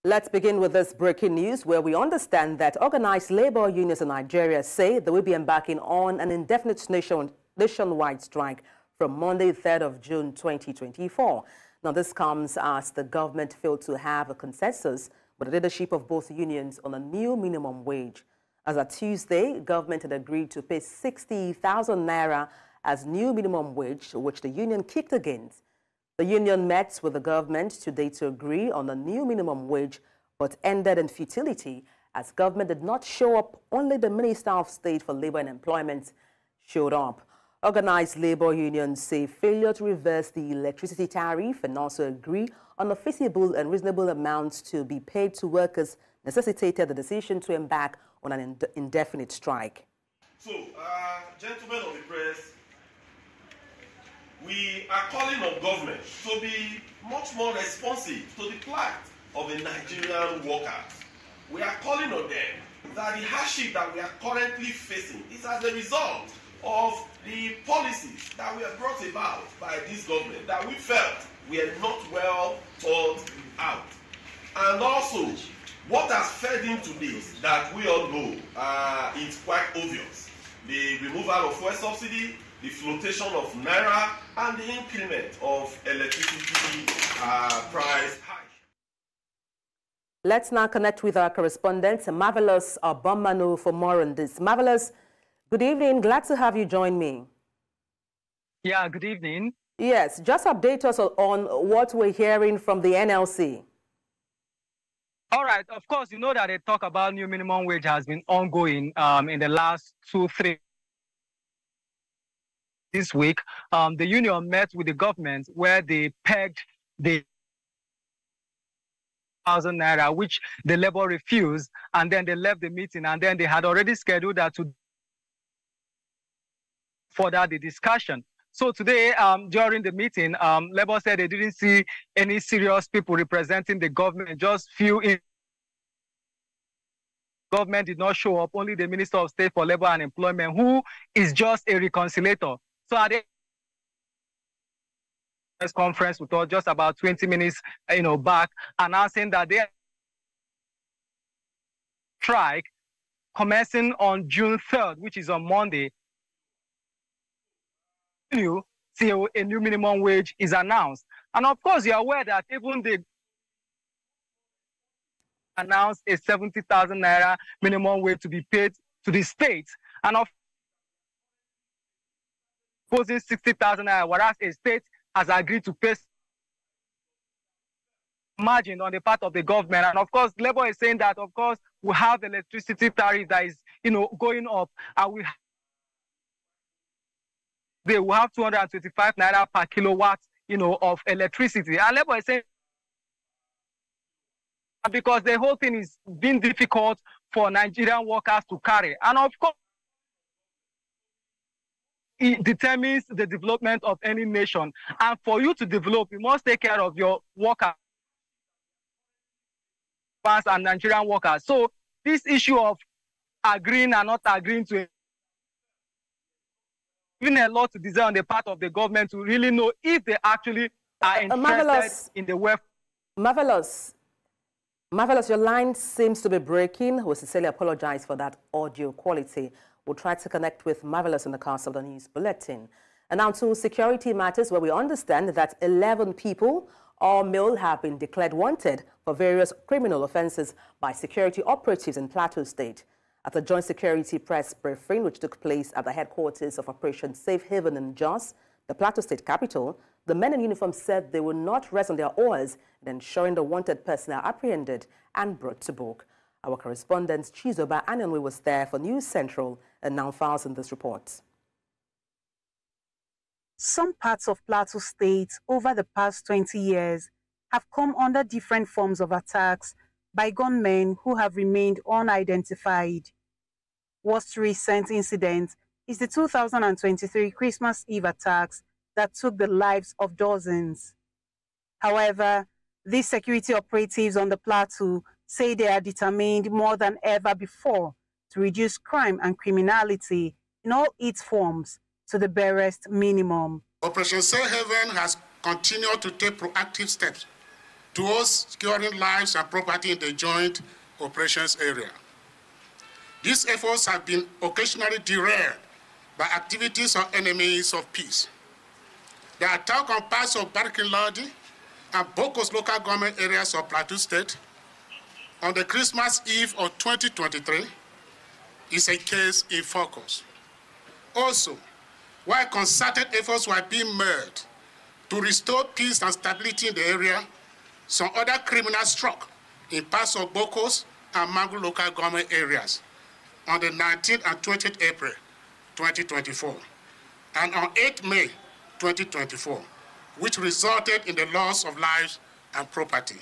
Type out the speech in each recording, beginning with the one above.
Let's begin with this breaking news where we understand that organized labor unions in Nigeria say they will be embarking on an indefinite nationwide strike from Monday, 3rd of June 2024. Now, this comes as the government failed to have a consensus with the leadership of both unions on a new minimum wage. As of Tuesday, government had agreed to pay 60,000 naira as new minimum wage, which the union kicked against. The union met with the government today to agree on a new minimum wage, but ended in futility as government did not show up. Only the Minister of State for Labor and Employment showed up. Organized labor unions say failure to reverse the electricity tariff and also agree on a feasible and reasonable amounts to be paid to workers necessitated the decision to embark on an indefinite strike. So, gentlemen of the press, we are calling on government to be much more responsive to the plight of the Nigerian workers. We are calling on them that the hardship that we are currently facing is as a result of the policies that were brought about by this government that we felt were not well thought out. And also, what has fed into this that we all know is quite obvious. The removal of fuel subsidy, the flotation of naira, and the increment of electricity price hike. Let's now connect with our correspondent, Marvelous Obamanu, for more on this. Marvelous, good evening. Glad to have you join me. Yeah, good evening. Yes, just update us on what we're hearing from the NLC. All right, of course, you know that the talk about new minimum wage has been ongoing in the last 2-3 this week. The union met with the government where they pegged the 1,000 naira, which the labor refused, and then they left the meeting, and then they had already scheduled that to further the discussion. So today, during the meeting, Labour said they didn't see any serious people representing the government, just few in government did not show up, only the Minister of State for Labor and Employment, who is just a reconciliator. So at the press conference with us just about 20 minutes back, announcing that they strike commencing on June 3rd, which is on Monday, till a new minimum wage is announced. And of course, you're aware that even they announced a 70,000 naira minimum wage to be paid to the state, and of posing 60,000 naira, whereas a state has agreed to pay margin on the part of the government. And of course, Labour is saying that, of course, we have electricity tariff that is, going up, and they will have 225 naira per kilowatt, of electricity. And Labour is saying because the whole thing is being difficult for Nigerian workers to carry. And of course, it determines the development of any nation. And for you to develop, you must take care of your workers and Nigerian workers. So this issue of agreeing and not agreeing to even a lot to desire on the part of the government to really know if they actually are interested in the welfare. Marvelous, your line seems to be breaking. We sincerely apologize for that audio quality. We'll try to connect with Marvelous in the course of the news bulletin. And now to security matters, where we understand that 11 people, all male, have been declared wanted for various criminal offenses by security operatives in Plateau State. At a joint security press briefing, which took place at the headquarters of Operation Safe Haven in Jos, the Plateau State capital, the men in uniform said they will not rest on their oars in ensuring the wanted personnel are apprehended and brought to book. Our correspondent Chizoba Anyanwe was there for News Central and now files in this report. Some parts of Plateau State over the past 20 years have come under different forms of attacks by gunmen who have remained unidentified. Worst recent incident is the 2023 Christmas Eve attacks that took the lives of dozens. However, these security operatives on the plateau say they are determined more than ever before to reduce crime and criminality in all its forms to the barest minimum. Operation Safe Haven has continued to take proactive steps towards securing lives and property in the joint operations area. These efforts have been occasionally derailed by activities of enemies of peace. The attack on parts of Barkin Lodi and Boko's local government areas of Plateau State on the Christmas Eve of 2023 is a case in focus. Also, while concerted efforts were being made to restore peace and stability in the area, some other criminals struck in parts of Boko's and Mangu local government areas on the 19th and 20th April 2024, and on 8th May 2024, which resulted in the loss of lives and property.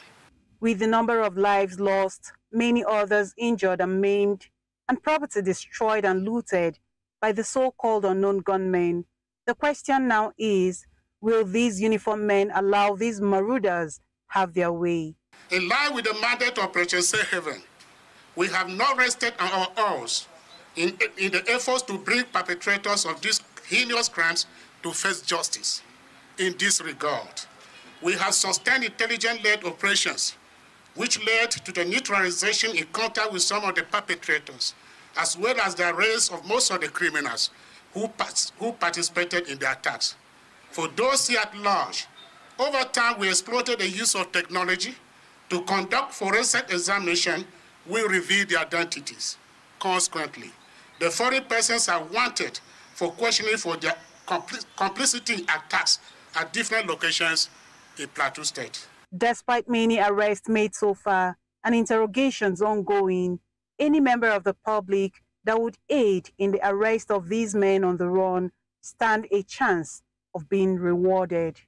With the number of lives lost, many others injured and maimed, and property destroyed and looted by the so-called unknown gunmen, the question now is, will these uniformed men allow these marauders have their way? In line with the mandate of Operation Safe Haven, we have not rested on our oars in the efforts to bring perpetrators of these heinous crimes to face justice. In this regard, we have sustained intelligence-led operations, which led to the neutralization in contact with some of the perpetrators, as well as the arrest of most of the criminals who participated in the attacks. For those here at large, over time we exploited the use of technology to conduct forensic examination. We reveal their identities. Consequently, the foreign persons are wanted for questioning for their complicity in attacks at different locations in Plateau State. Despite many arrests made so far and interrogations ongoing, any member of the public that would aid in the arrest of these men on the run stand a chance of being rewarded.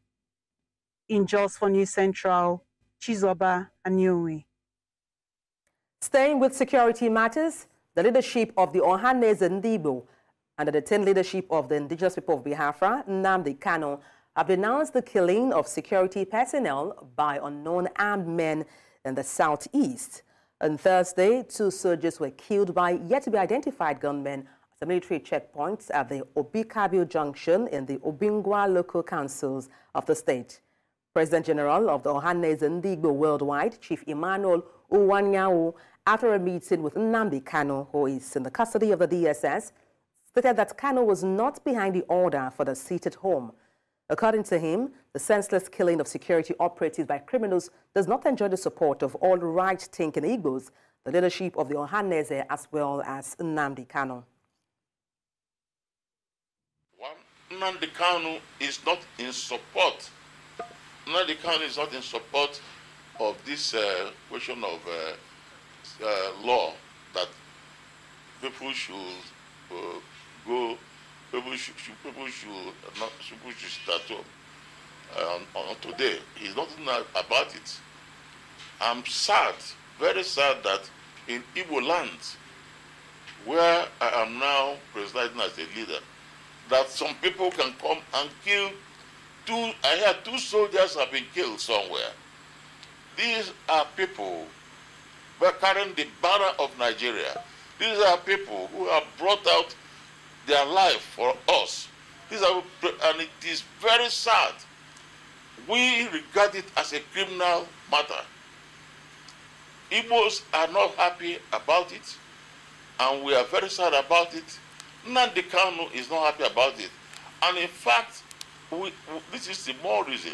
In Jos for News Central, Chizoba Anyowe. Staying with security matters, the leadership of the Ohanese Ndigbo under the 10 leadership of the indigenous people of Biafra, Nnamdi Kano, have denounced the killing of security personnel by unknown armed men in the southeast. On Thursday, 2 soldiers were killed by yet-to-be-identified gunmen at the military checkpoints at the Obikabio Junction in the Obingwa local councils of the state. President General of the Ohanese Ndigbo Worldwide, Chief Emmanuel Uwanyawu, after a meeting with Nnamdi Kano, who is in the custody of the DSS, stated that Kano was not behind the order for the seated home. According to him, the senseless killing of security operatives by criminals does not enjoy the support of all right-thinking Igbos, the leadership of the Ohanese, as well as Nnamdi Kano. Nnamdi Kano is not in support. Nnamdi Kano is not in support of this question of law that people should people should start on today. He's not about it. I'm sad, very sad that in Igbo land, where I am now presiding as a leader, that some people can come and kill I hear 2 soldiers have been killed somewhere. These are people who are carrying the banner of Nigeria. These are people who have brought out their life for us. And it is very sad. We regard it as a criminal matter. Igbos are not happy about it, and we are very sad about it. Nnamdi Kano is not happy about it. And in fact, this is the more reason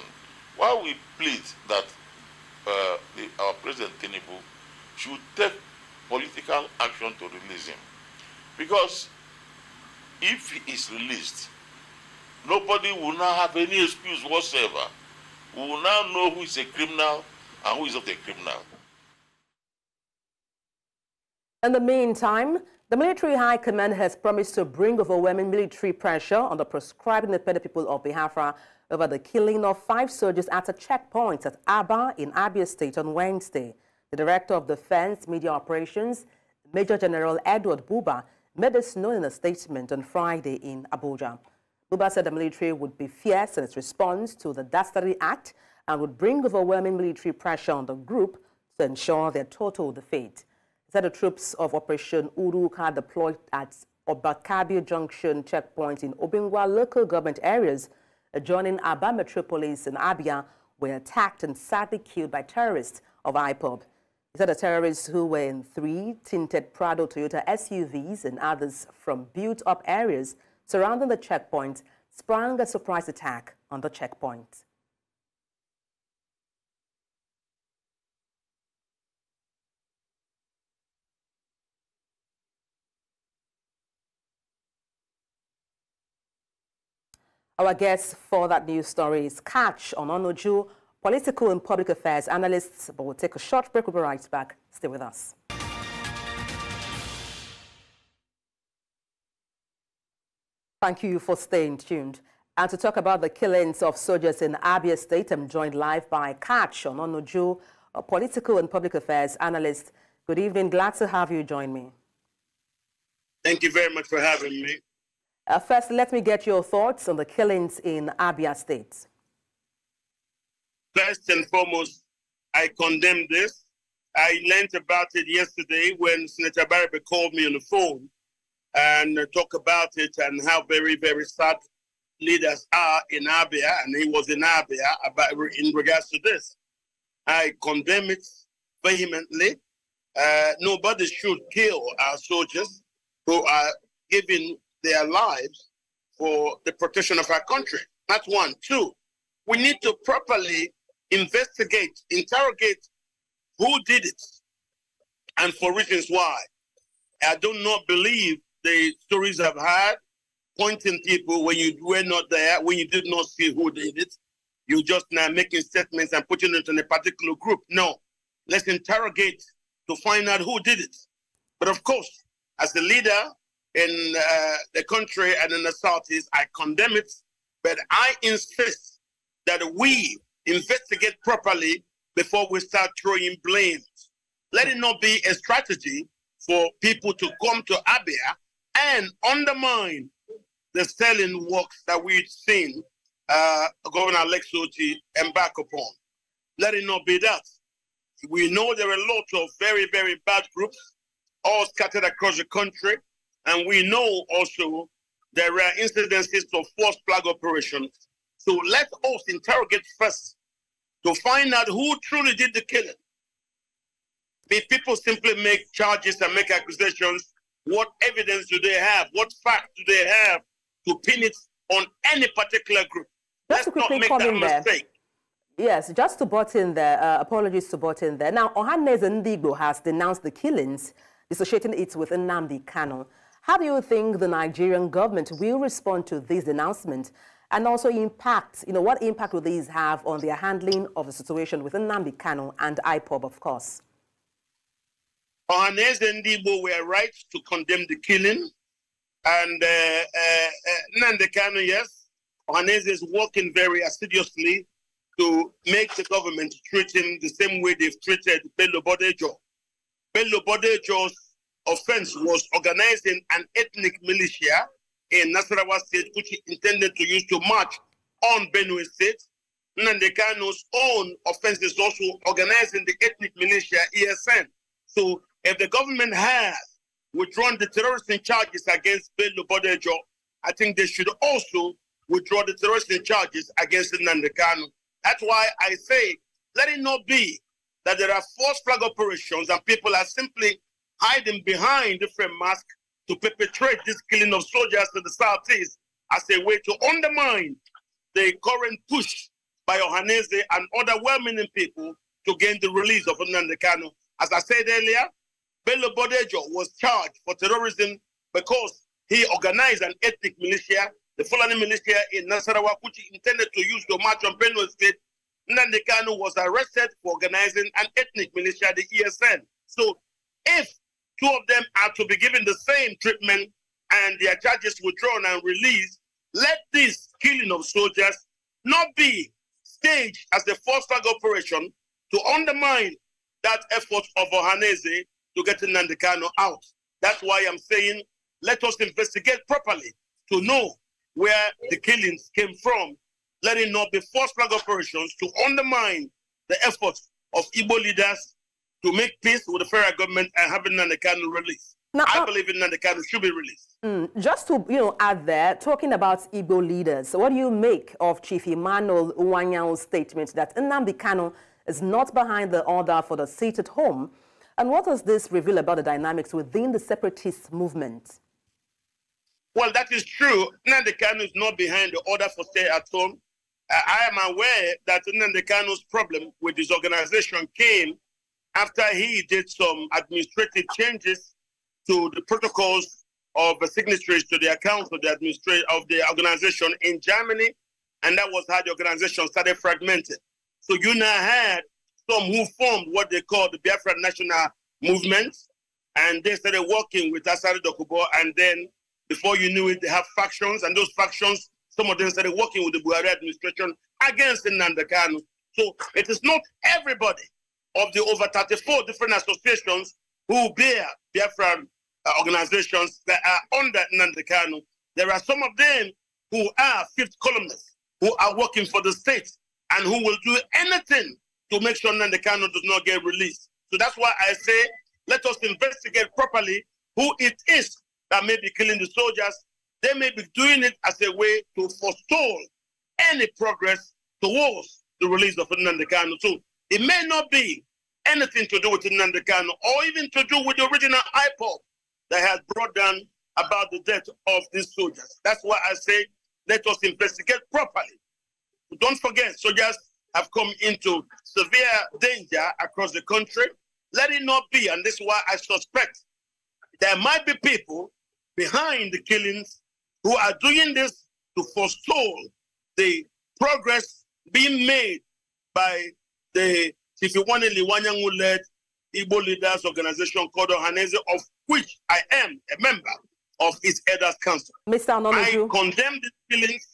why we plead that our President Tinubu should take political action to release him. Because if he is released, nobody will now have any excuse whatsoever. We will now know who is a criminal and who is not a criminal. In the meantime, the military high command has promised to bring overwhelming military pressure on the proscribed independent people of Biafra over the killing of 5 soldiers at a checkpoint at Aba in Abia State on Wednesday. The Director of Defense Media Operations, Major General Edward Buba, made this known in a statement on Friday in Abuja. Buba said the military would be fierce in its response to the dastardly act and would bring overwhelming military pressure on the group to ensure their total defeat. He said the troops of Operation Uruka deployed at Obakabio Junction checkpoint in Obingwa local government areas adjoining Aba Metropolis in Abia were attacked and sadly killed by terrorists of IPOB. He said the terrorists, who were in 3 tinted Prado Toyota SUVs and others from built-up areas surrounding the checkpoint, sprang a surprise attack on the checkpoint. Our guest for that news story is Catch Ononoju, political and public affairs analyst. But we'll take a short break. We'll be right back. Stay with us. Thank you for staying tuned. And to talk about the killings of soldiers in Abia State, I'm joined live by Catch Ononoju, a political and public affairs analyst. Good evening. Glad to have you join me. Thank you very much for having me. First, let me get your thoughts on the killings in Abia State. First and foremost, I condemn this. I learned about it yesterday when Senator Barabé called me on the phone and talked about it and how very, very sad leaders are in Abia, and he was in Abia in regards to this. I condemn it vehemently. Nobody should kill our soldiers who are giving their lives for the protection of our country. That's one. Two, we need to properly investigate, interrogate who did it and for reasons why. I do not believe the stories I've had pointing people when you were not there, when you did not see who did it. You just now making statements and putting it in a particular group. No, let's interrogate to find out who did it. But of course, as a leader in the country and in the Southeast, I condemn it, but I insist that we investigate properly before we start throwing blames. Let it not be a strategy for people to come to Abia and undermine the sterling works that we've seen Governor Alex Oti embark upon. Let it not be that. We know there are a lot of very, very bad groups all scattered across the country. And we know also there are incidences of false flag operations. So let us interrogate first to find out who truly did the killing. If people simply make charges and make accusations, what evidence do they have? What fact do they have to pin it on any particular group? Let's not make that mistake. Yes, just to butt in there, apologies to butt in there. Now, Ohanaeze Ndigbo has denounced the killings, dissociating it with Nnamdi Kano. How do you think the Nigerian government will respond to this announcement, and also impact, what impact will these have on their handling of the situation with Nnamdi Kano and IPOB, of course? Ohanaeze Ndigbo were right to condemn the killing, and Nnamdi Kano, yes, Ohanaeze is working very assiduously to make the government treat him the same way they've treated Bello Bodejo. Bello Bodejo's offense was organizing an ethnic militia in Nasarawa State, which he intended to use to march on Benue State. Nnamdi Kano's own offense is also organizing the ethnic militia, ESN. So if the government has withdrawn the terrorism charges against Bello Bodejo, I think they should also withdraw the terrorism charges against Nnamdi Kano. That's why I say, let it not be that there are false flag operations and people are simply hiding behind different masks to perpetrate this killing of soldiers in the Southeast as a way to undermine the current push by Ohanaeze and other well-meaning people to gain the release of Nnamdi Kano. As I said earlier, Bello Bodejo was charged for terrorism because he organized an ethnic militia, the Fulani militia in Nasarawa, which he intended to use to march on Benue State. Nnamdi Kano was arrested for organizing an ethnic militia, the ESN. So if two of them are to be given the same treatment and their charges withdrawn and released, let this killing of soldiers not be staged as a false flag operation to undermine that effort of Ohanaeze to get Nnamdi Kano out. That's why I'm saying, let us investigate properly to know where the killings came from. Let it not be false flag operations to undermine the efforts of Igbo leaders to make peace with the federal government and having Nnamdi Kano released. I believe Nnamdi Kanu should be released. Just to add there, talking about Igbo leaders, what do you make of Chief Emmanuel Uwanyao's statement that Nnamdi Kanu is not behind the order for the seat at home? And what does this reveal about the dynamics within the separatist movement? Well, that is true. Nnamdi Kanu is not behind the order for stay at home. I am aware that Nnamdi Kanu's problem with his organization came after he did some administrative changes to the protocols of the signatories to the accounts of the organization in Germany, and that was how the organization started fragmented. So you now had some who formed what they call the Biafra National Movement, and they started working with Asari Dokubo, and then before you knew it, they have factions, and those factions, some of them started working with the Buhari administration against Nnamdi Kanu. So it is not everybody of the over 34 different associations who bear Biafran organizations that are under Nnamdi Kanu. There are some of them who are fifth columnists, who are working for the state, and who will do anything to make sure Nnamdi Kanu does not get released. So that's why I say, let us investigate properly who it is that may be killing the soldiers. They may be doing it as a way to forestall any progress towards the release of Nnamdi Kanu. So it may not be anything to do with Nnamdi Kanu, or even to do with the original IPOB that has brought down about the death of these soldiers. That's why I say, let us investigate properly. Don't forget, soldiers have come into severe danger across the country. Let it not be, and this is why I suspect there might be people behind the killings who are doing this to forestall the progress being made by the Chifiwane Liwanyangu-led Igbo Leaders Organization called Ohaneze, of which I am a member of its Elders Council. Mr. Ononuju, I condemn these killings,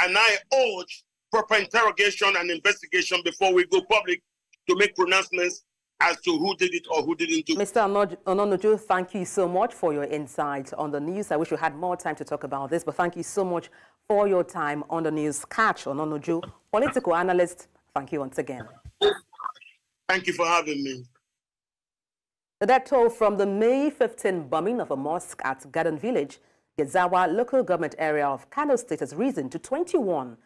and I urge proper interrogation and investigation before we go public to make pronouncements as to who did it or who didn't do it. Mr. Ononuju, thank you so much for your insight on the news. I wish we had more time to talk about this, but thank you so much for your time on the news. Catch Ononuju, political analyst. Thank you once again. Thank you for having me. The death toll from the May 15 bombing of a mosque at Garden Village, Gezawa local government area of Kano State, has risen to 21.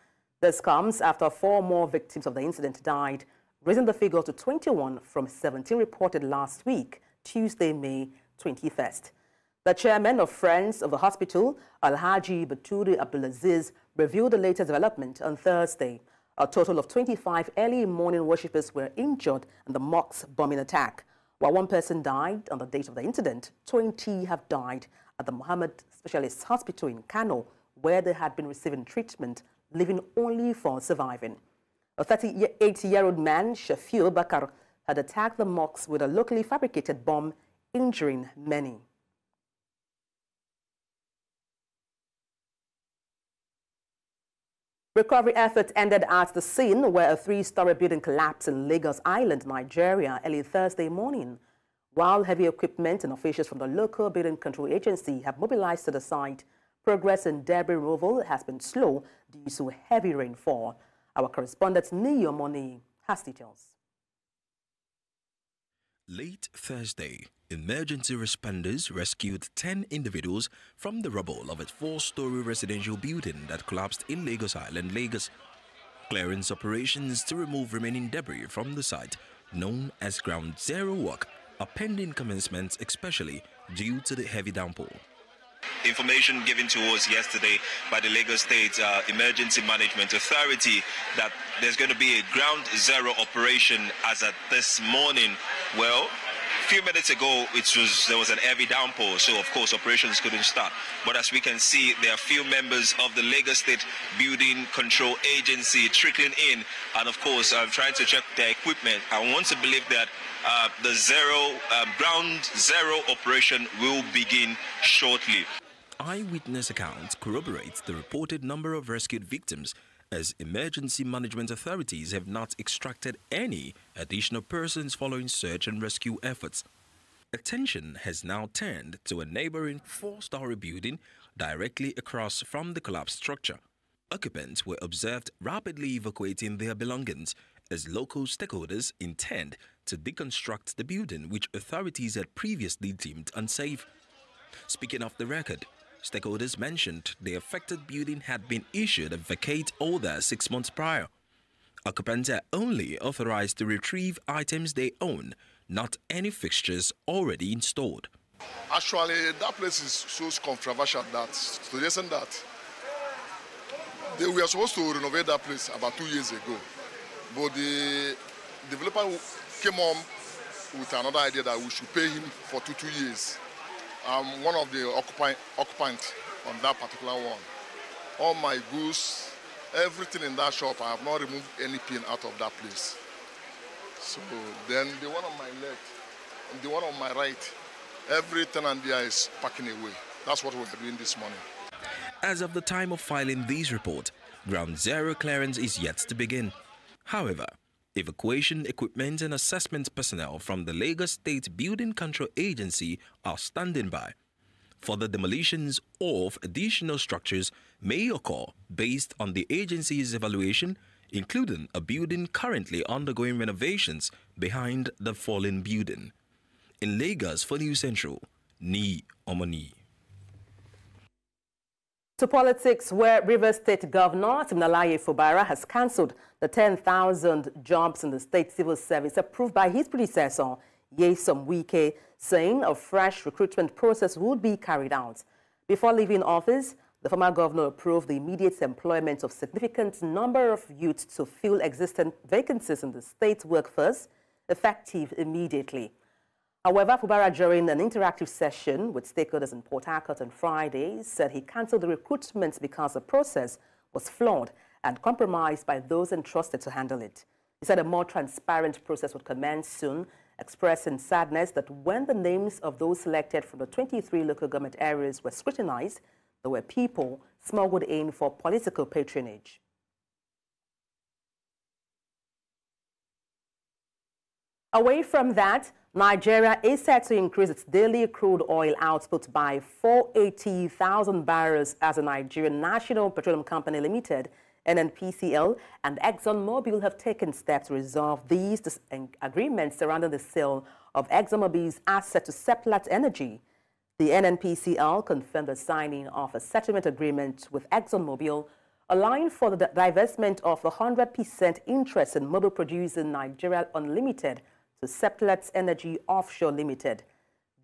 This comes after 4 more victims of the incident died, raising the figure to 21 from 17 reported last week, Tuesday, May 21st. The chairman of Friends of the Hospital, Alhaji Baturi Abdulaziz, reviewed the latest development on Thursday. A total of 25 early morning worshippers were injured in the mosque bombing attack. While 1 person died on the date of the incident, 20 have died at the Muhammad Specialist Hospital in Kano, where they had been receiving treatment, living only for surviving. A 38-year-old man, Shafiu Bakar, had attacked the mosque with a locally fabricated bomb, injuring many. Recovery efforts ended at the scene where a 3-story building collapsed in Lagos Island, Nigeria, early Thursday morning. While heavy equipment and officials from the local building control agency have mobilized to the site, progress in debris removal has been slow due to heavy rainfall. Our correspondent Niyo Moni has details. Late Thursday, emergency responders rescued 10 individuals from the rubble of a 4-story residential building that collapsed in Lagos Island, Lagos. Clearance operations to remove remaining debris from the site, known as Ground Zero work, are pending commencement, especially due to the heavy downpour. Information given to us yesterday by the Lagos State Emergency Management Authority that there's going to be a ground zero operation as at this morning. Well, a few minutes ago there was an heavy downpour, so of course operations couldn't start. But as we can see, there are few members of the Lagos State Building Control Agency trickling in, and of course trying to check their equipment. I want to believe that the ground zero operation will begin shortly. Eyewitness accounts corroborate the reported number of rescued victims, as emergency management authorities have not extracted any additional persons following search and rescue efforts. Attention has now turned to a neighboring 4-story building directly across from the collapsed structure. Occupants were observed rapidly evacuating their belongings as local stakeholders intend to deconstruct the building, which authorities had previously deemed unsafe. Speaking off the record, stakeholders mentioned the affected building had been issued a vacate order 6 months prior. Occupants are only authorized to retrieve items they own, not any fixtures already installed. Actually, that place is so controversial that to the extent that they were supposed to renovate that place about 2 years ago. But the developer came on with another idea that we should pay him for two years. I'm one of the occupants on that particular one. All my goods, everything in that shop, I have not removed any pin out of that place. So then the one on my left and the one on my right, every tenant there is packing away. That's what we're doing this morning. As of the time of filing this report, ground zero clearance is yet to begin. However, evacuation equipment and assessment personnel from the Lagos State Building Control Agency are standing by. Further demolitions of additional structures may occur based on the agency's evaluation, including a building currently undergoing renovations behind the fallen building. In Lagos for News Central, Ni Omoni. To politics, where Rivers State Governor Timnalaye Fubara has cancelled the 10,000 jobs in the state civil service approved by his predecessor, Nyesom Wike, saying a fresh recruitment process would be carried out. Before leaving office, the former governor approved the immediate employment of significant number of youths to fill existing vacancies in the state workforce, effective immediately. However, Fubara, during an interactive session with stakeholders in Port Harcourt on Friday, said he cancelled the recruitment because the process was flawed and compromised by those entrusted to handle it. He said a more transparent process would commence soon, expressing sadness that when the names of those selected from the 23 local government areas were scrutinized, there were people smuggled in for political patronage. Away from that, Nigeria is set to increase its daily crude oil output by 480,000 barrels as the Nigerian National Petroleum Company Limited, NNPCL, and ExxonMobil have taken steps to resolve these agreements surrounding the sale of ExxonMobil's asset to Seplat Energy. The NNPCL confirmed the signing of a settlement agreement with ExxonMobil, allowing for the divestment of 100% interest in Mobil producing Nigeria Unlimited to Seplat Energy Offshore Limited.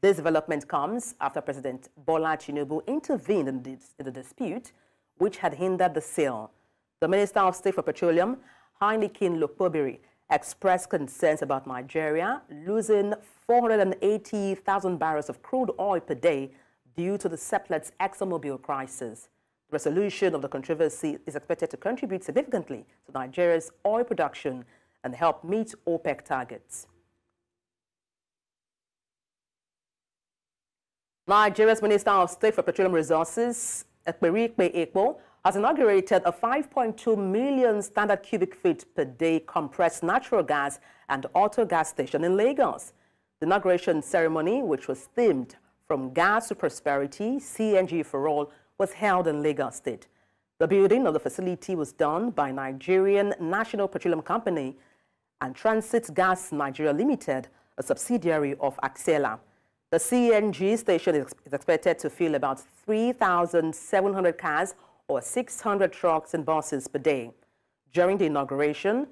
This development comes after President Bola Tinubu intervened in the dispute, which had hindered the sale. The Minister of State for Petroleum, Heineken Lokpobiri, expressed concerns about Nigeria losing 480,000 barrels of crude oil per day due to the Seplat's ExxonMobil crisis. The resolution of the controversy is expected to contribute significantly to Nigeria's oil production and help meet OPEC targets. Nigeria's Minister of State for Petroleum Resources, Ekperikpe Ekpo, has inaugurated a 5.2 million standard cubic feet per day compressed natural gas and auto gas station in Lagos. The inauguration ceremony, which was themed From Gas to Prosperity, CNG for All, was held in Lagos State. The building of the facility was done by Nigerian National Petroleum Company and Transit Gas Nigeria Limited, a subsidiary of Axela. The CNG station is expected to fill about 3,700 cars or 600 trucks and buses per day. During the inauguration,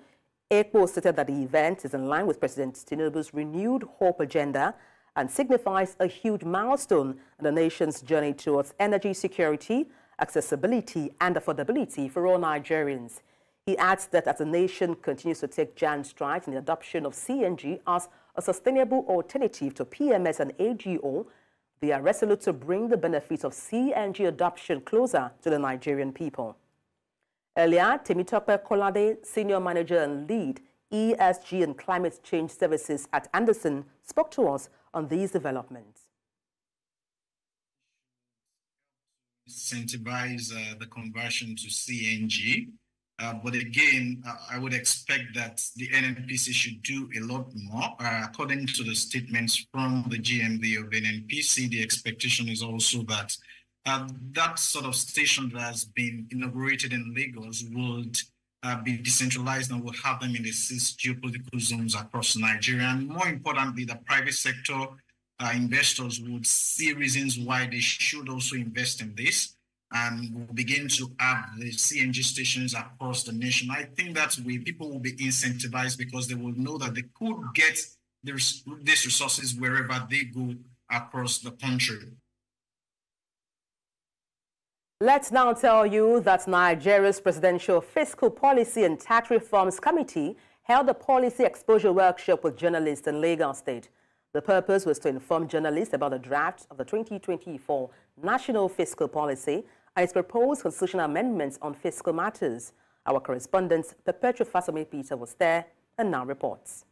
Ekpo stated that the event is in line with President Tinubu's renewed hope agenda and signifies a huge milestone in the nation's journey towards energy security, accessibility, and affordability for all Nigerians. He adds that as the nation continues to take giant strides in the adoption of CNG as a sustainable alternative to PMS and AGO, they are resolute to bring the benefits of CNG adoption closer to the Nigerian people. Earlier, Temitope Kolade, Senior Manager and Lead, ESG and Climate Change Services at Anderson, spoke to us on these developments. Incentivize the conversion to CNG. But again, I would expect that the NNPC should do a lot more. According to the statements from the GMD of NNPC, the expectation is also that that sort of station that has been inaugurated in Lagos would be decentralized and will have them in the 6 geopolitical zones across Nigeria. And more importantly, the private sector investors would see reasons why they should also invest in this, and we'll begin to have the CNG stations across the nation. I think that way people will be incentivized because they will know that they could get these resources wherever they go across the country. Let's now tell you that Nigeria's Presidential Fiscal Policy and Tax Reforms Committee held a policy exposure workshop with journalists in Lagos State. The purpose was to inform journalists about the draft of the 2024 National Fiscal Policy and its proposed constitutional amendments on fiscal matters. Our correspondent, Perpetua Fasome Peter, was there and now reports.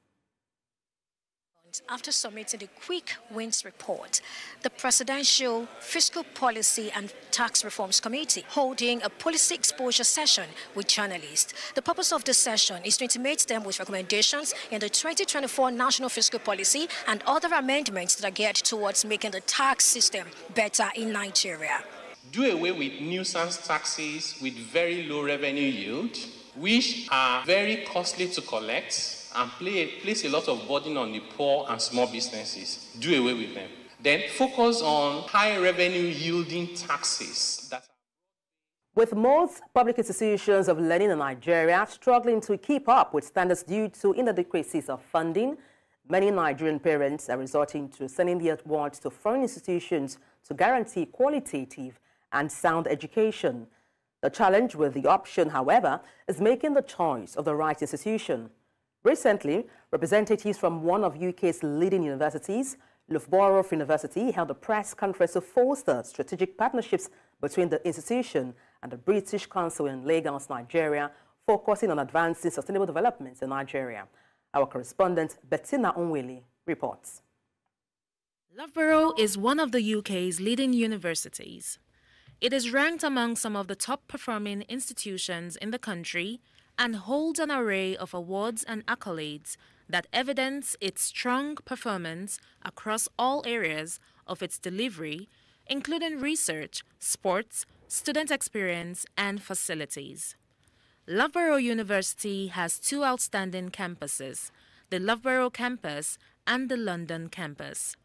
After submitting the quick wins report, the Presidential Fiscal Policy and Tax Reforms Committee holding a policy exposure session with journalists. The purpose of this session is to intimate them with recommendations in the 2024 National Fiscal Policy and other amendments that are geared towards making the tax system better in Nigeria. Do away with nuisance taxes with very low revenue yield, which are very costly to collect and place a lot of burden on the poor and small businesses. Do away with them. Then focus on high revenue yielding taxes. With most public institutions of learning in Nigeria struggling to keep up with standards due to inadequacies of funding, many Nigerian parents are resorting to sending their wards to foreign institutions to guarantee qualitative and sound education. The challenge with the option, however, is making the choice of the right institution. Recently, representatives from one of UK's leading universities, Loughborough University, held a press conference to foster strategic partnerships between the institution and the British Council in Lagos, Nigeria, focusing on advancing sustainable development in Nigeria. Our correspondent, Bettina Onwili, reports. Loughborough is one of the UK's leading universities. It is ranked among some of the top-performing institutions in the country and holds an array of awards and accolades that evidence its strong performance across all areas of its delivery, including research, sports, student experience, and facilities. Loughborough University has two outstanding campuses, the Loughborough campus and the London campus.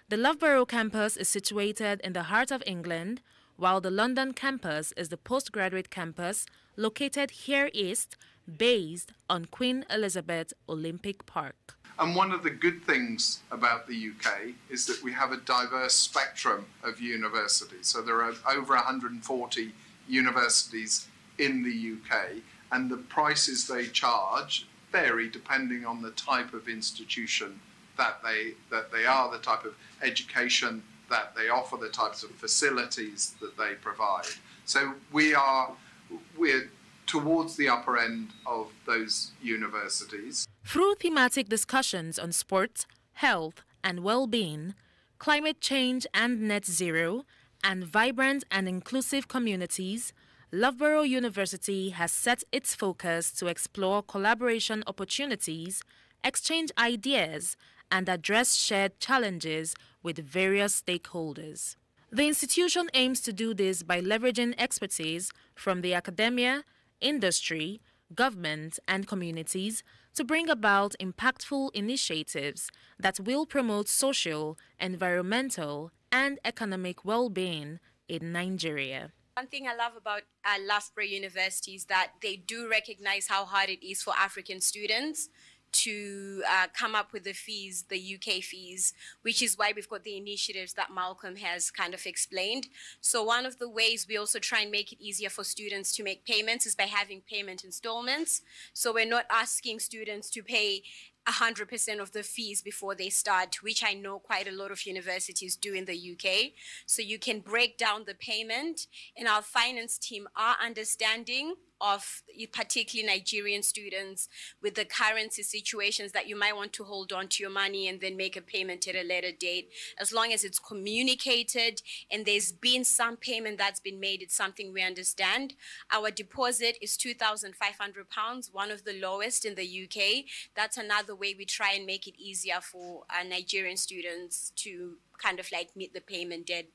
The Loughborough campus is situated in the heart of England, while the London campus is the postgraduate campus located here east, based on Queen Elizabeth Olympic Park. And one of the good things about the UK is that we have a diverse spectrum of universities. So there are over 140 universities in the UK, and the prices they charge vary depending on the type of institution that they are, the type of education that they offer, the types of facilities that they provide. So we're towards the upper end of those universities. Through thematic discussions on sports, health and well-being, climate change and net zero, and vibrant and inclusive communities, Loughborough University has set its focus to explore collaboration opportunities, exchange ideas, and address shared challenges with various stakeholders. The institution aims to do this by leveraging expertise from the academia, industry, government, and communities to bring about impactful initiatives that will promote social, environmental, and economic well-being in Nigeria. One thing I love about Loughborough University is that they do recognize how hard it is for African students to come up with the fees, the UK fees, which is why we've got the initiatives that Malcolm has kind of explained. So one of the ways we also try and make it easier for students to make payments is by having payment installments. So we're not asking students to pay 100% of the fees before they start, which I know quite a lot of universities do in the UK. So you can break down the payment, and our finance team are understanding of particularly Nigerian students with the currency situations that you might want to hold on to your money and then make a payment at a later date. As long as it's communicated and there's been some payment that's been made, it's something we understand. Our deposit is £2,500, one of the lowest in the UK. That's another way we try and make it easier for Nigerian students to kind of like meet the payment debt.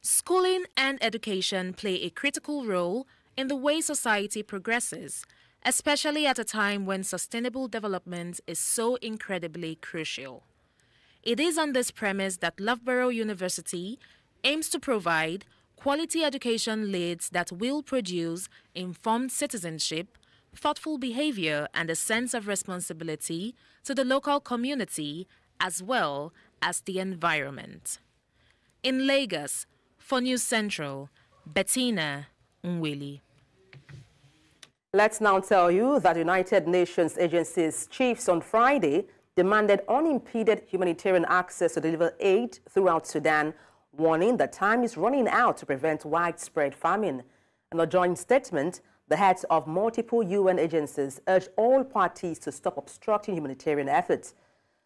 Schooling and education play a critical role in the way society progresses, especially at a time when sustainable development is so incredibly crucial. It is on this premise that Loughborough University aims to provide quality education leads that will produce informed citizenship, thoughtful behavior, and a sense of responsibility to the local community as well as the environment. In Lagos, for News Central, Bettina Nwili. Let's now tell you that United Nations agencies chiefs on Friday demanded unimpeded humanitarian access to deliver aid throughout Sudan, warning that time is running out to prevent widespread famine. In a joint statement, the heads of multiple UN agencies urged all parties to stop obstructing humanitarian efforts.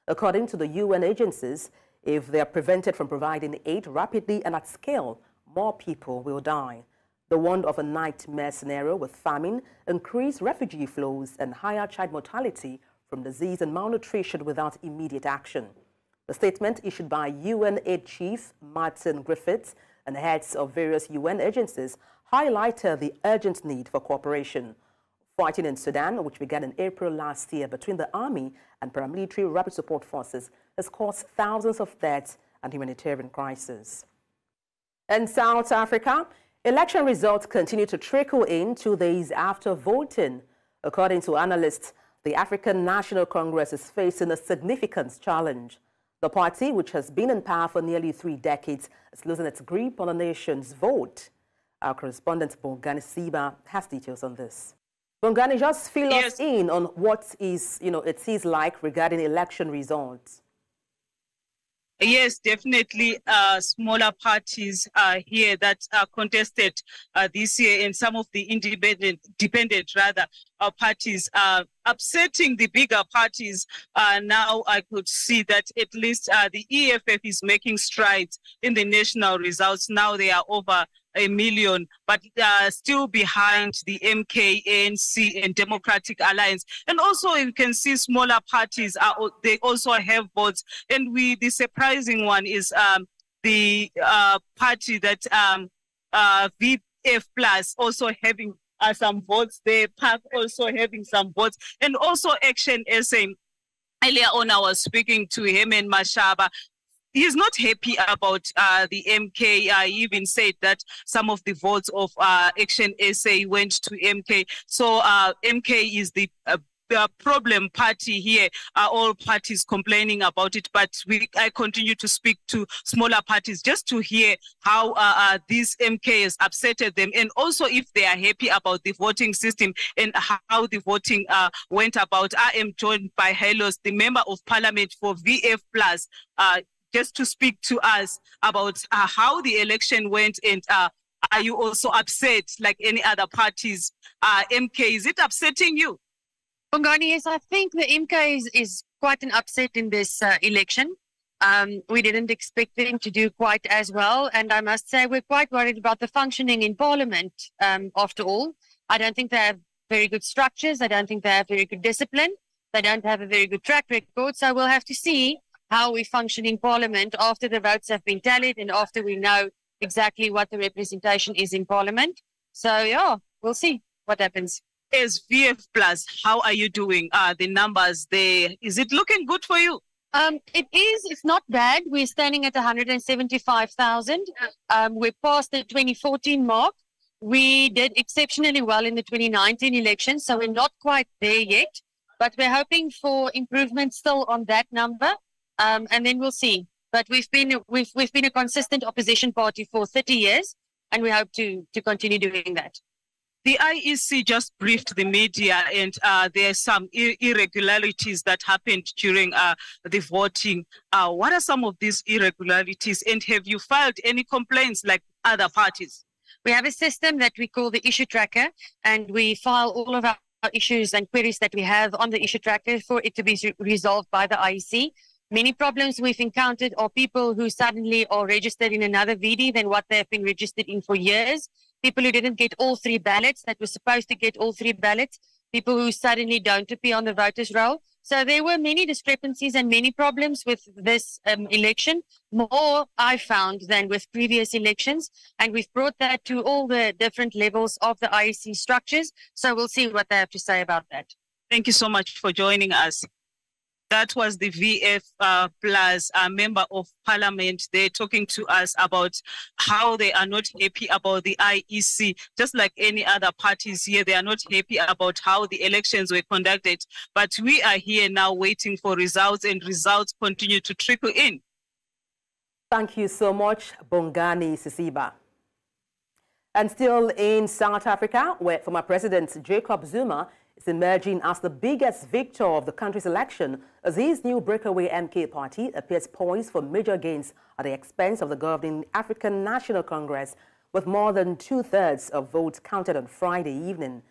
According to the UN agencies, if they are prevented from providing aid rapidly and at scale, more people will die. They warned of a nightmare scenario with famine, increased refugee flows, and higher child mortality from disease and malnutrition without immediate action. The statement issued by UN Aid Chief Martin Griffiths and heads of various UN agencies highlighted the urgent need for cooperation. Fighting in Sudan, which began in April last year between the army and paramilitary rapid support forces, has caused thousands of deaths and humanitarian crisis. In South Africa, election results continue to trickle in 2 days after voting. According to analysts, the African National Congress is facing a significant challenge. The party, which has been in power for nearly 3 decades, is losing its grip on the nation's vote. Our correspondent, Bongani Siba, has details on this. Bongani, just fill us in on what it is like regarding election results. Yes, definitely. Smaller parties here that are contested this year, and some of the independent parties are upsetting the bigger parties. Now I could see that at least the EFF is making strides in the national results. Now they are over 1 million, but still behind the MK, ANC, and Democratic Alliance. And also you can see smaller parties, they also have votes. And the surprising one is the party that VF Plus also having some votes. The PAC also having some votes. And also Action SA. Earlier on, I was speaking to him and Mashaba. He's not happy about the MK. He even said that some of the votes of Action SA went to MK. So MK is the problem party here. All parties complaining about it, but I continue to speak to smaller parties just to hear how this MK has upsetted them, and also if they are happy about the voting system and how the voting went about. I am joined by Helos, the Member of Parliament for VF Plus, just to speak to us about how the election went, and are you also upset like any other parties? MK, is it upsetting you? Bongani, yes, I think the MK is quite an upset in this election. We didn't expect them to do quite as well, and I must say we're quite worried about the functioning in Parliament after all. I don't think they have very good structures. I don't think they have very good discipline. They don't have a very good track record, so we'll have to see how we function in Parliament after the votes have been tallied and after we know exactly what the representation is in Parliament. So, yeah, we'll see what happens. As VF Plus, how are you doing? The numbers there, is it looking good for you? It is. It's not bad. We're standing at 175,000. We're past the 2014 mark. We did exceptionally well in the 2019 election, so we're not quite there yet. But we're hoping for improvement still on that number. And then we'll see. But we've been a consistent opposition party for 30 years, and we hope to continue doing that. The IEC just briefed the media, and there are some irregularities that happened during the voting. What are some of these irregularities, and have you filed any complaints like other parties? We have a system that we call the issue tracker, and we file all of our issues and queries that we have on the issue tracker for it to be resolved by the IEC. Many problems we've encountered are people who suddenly are registered in another VD than what they've been registered in for years. People who didn't get all 3 ballots that were supposed to get all 3 ballots. People who suddenly don't appear on the voters' roll. So there were many discrepancies and many problems with this election, more I found than with previous elections. And we've brought that to all the different levels of the IEC structures. So we'll see what they have to say about that. Thank you so much for joining us. That was the VF plus member of parliament. They're talking to us about how they are not happy about the IEC. Just like any other parties here, they are not happy about how the elections were conducted. But we are here now waiting for results, and results continue to trickle in. Thank you so much, Bongani Sisiba. And still in South Africa, where former President Jacob Zuma is emerging as the biggest victor of the country's election, as his new breakaway MK party appears poised for major gains at the expense of the governing African National Congress, with more than 2/3 of votes counted on Friday evening.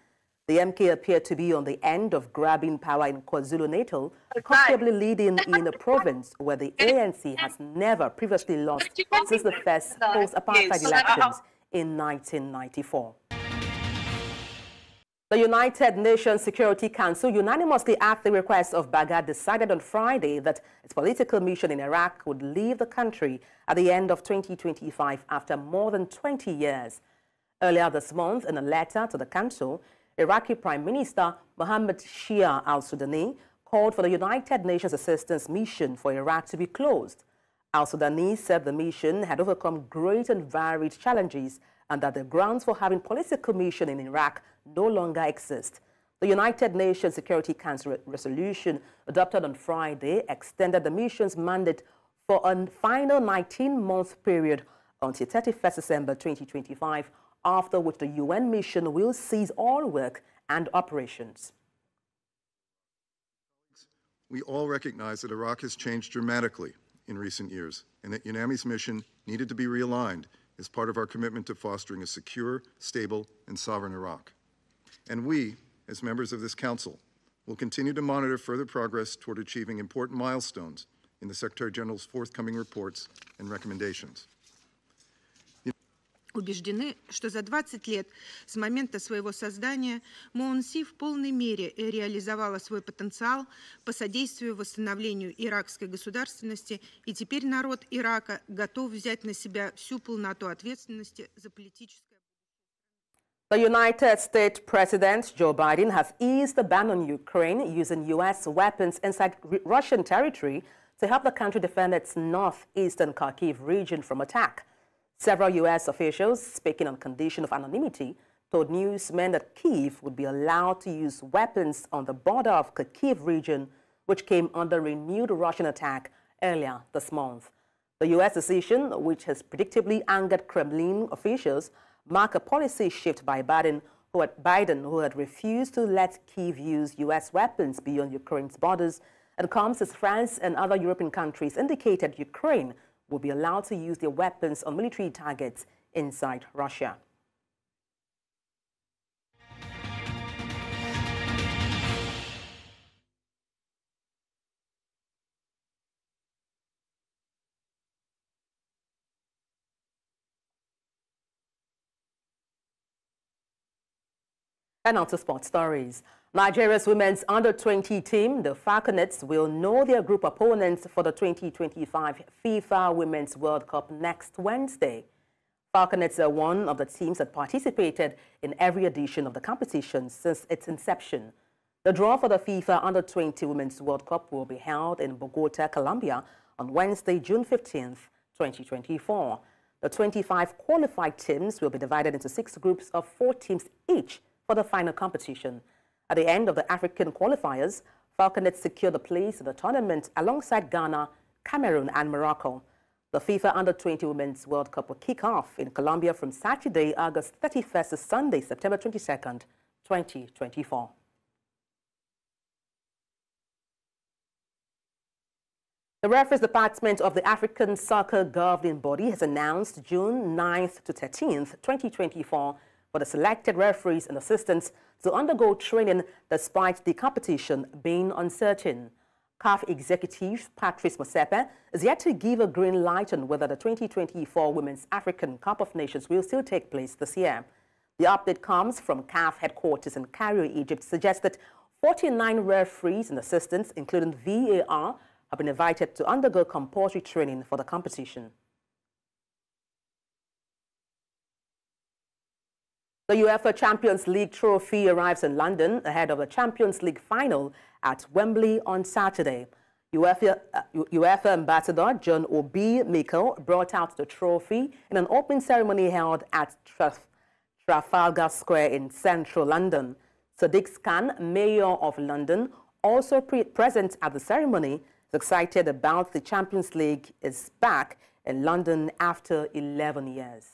The MK appeared to be on the end of grabbing power in KwaZulu-Natal, comfortably leading in a province where the ANC has never previously lost since the first post-apartheid elections in 1994. The United Nations Security Council unanimously, at the request of Baghdad, decided on Friday that its political mission in Iraq would leave the country at the end of 2025 after more than 20 years. Earlier this month, in a letter to the Council, Iraqi Prime Minister Mohammed Shia al-Sudani called for the United Nations Assistance Mission for Iraq to be closed. Al-Sudani said the mission had overcome great and varied challenges and that the grounds for having political mission in Iraq no longer exist. The United Nations Security Council resolution adopted on Friday extended the mission's mandate for a final 19-month period until 31st December 2025, after which the UN mission will cease all work and operations. We all recognize that Iraq has changed dramatically in recent years, and that UNAMI's mission needed to be realigned as part of our commitment to fostering a secure, stable, and sovereign Iraq. And we, as members of this Council, will continue to monitor further progress toward achieving important milestones in the Secretary General's forthcoming reports and recommendations. Убеждены, что за 20 лет с момента своего создания МОНСИ в полной мере реализовала свой потенциал по содействию восстановлению иракской государственности, и теперь народ Ирака готов взять на себя всю полноту ответственности за политическое. The United States President Joe Biden has eased the ban on Ukraine using U.S. weapons inside Russian territory to help the country defend its northeastern Kharkiv region from attack. Several U.S. officials, speaking on condition of anonymity, told newsmen that Kyiv would be allowed to use weapons on the border of Kharkiv region, which came under renewed Russian attack earlier this month. The U.S. decision, which has predictably angered Kremlin officials, marked a policy shift by Biden, who had refused to let Kyiv use U.S. weapons beyond Ukraine's borders, and comes as France and other European countries indicated Ukraine will be allowed to use their weapons on military targets inside Russia. And on to sports stories. Nigeria's women's under-20 team, the Falconets, will know their group opponents for the 2025 FIFA Women's World Cup next Wednesday. Falconets are one of the teams that participated in every edition of the competition since its inception. The draw for the FIFA Under-20 Women's World Cup will be held in Bogota, Colombia on Wednesday, June 15th, 2024. The 25 qualified teams will be divided into 6 groups of 4 teams each for the final competition. At the end of the African qualifiers, Falconets secured a place in the tournament alongside Ghana, Cameroon and Morocco. The FIFA Under-20 Women's World Cup will kick off in Colombia from Saturday, August 31st to Sunday, September 22nd, 2024. The Referees Department of the African Soccer Governing Body has announced June 9th to 13th, 2024 for the selected referees and assistants to undergo training despite the competition being uncertain. CAF Executive Patrice Motsepe is yet to give a green light on whether the 2024 Women's African Cup of Nations will still take place this year. The update comes from CAF headquarters in Cairo, Egypt, suggests that 49 referees and assistants, including VAR, have been invited to undergo compulsory training for the competition. The UEFA Champions League trophy arrives in London ahead of the Champions League final at Wembley on Saturday. UEFA Ambassador John Obi Mikel brought out the trophy in an opening ceremony held at Trafalgar Square in central London. Sadiq Khan, Mayor of London, also present at the ceremony, is excited about the Champions League is back in London after 11 years.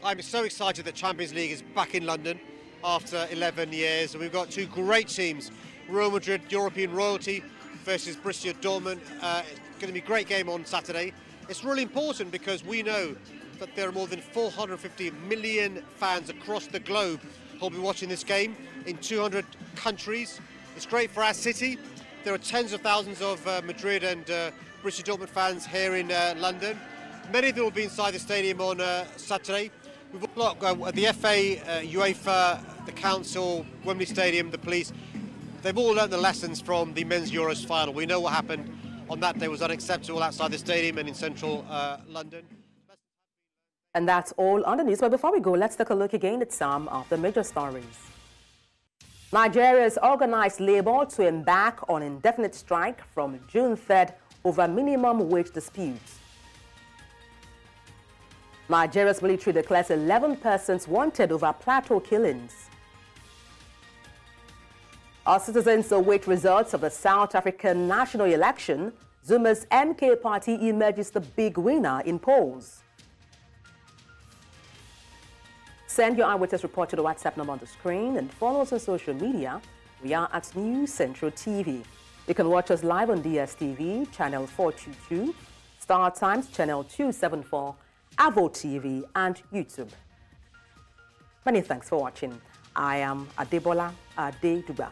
I'm so excited that Champions League is back in London after 11 years, and we've got two great teams. Real Madrid, European royalty, versus Borussia Dortmund. It's going to be a great game on Saturday. It's really important because we know that there are more than 450 million fans across the globe who will be watching this game in 200 countries. It's great for our city. There are tens of thousands of Madrid and Borussia Dortmund fans here in London. Many of them will be inside the stadium on Saturday. We've got the FA, UEFA, the Council, Wembley Stadium, the police. They've all learned the lessons from the Men's Euros final. We know what happened on that day was unacceptable outside the stadium and in central London. And that's all on the news. But before we go, let's take a look again at some of the major stories. Nigeria's organized labor to embark on indefinite strike from June 3rd over minimum wage disputes. Nigeria's military declares 11 persons wanted over Plateau killings. Our citizens await results of the South African national election. Zuma's MK party emerges the big winner in polls. Send your eyewitness report to the WhatsApp number on the screen and follow us on social media. We are at News Central TV. You can watch us live on DSTV, channel 422, Star Times, channel 274, Avo TV, and YouTube. Many thanks for watching. I am Adebola Adeduba.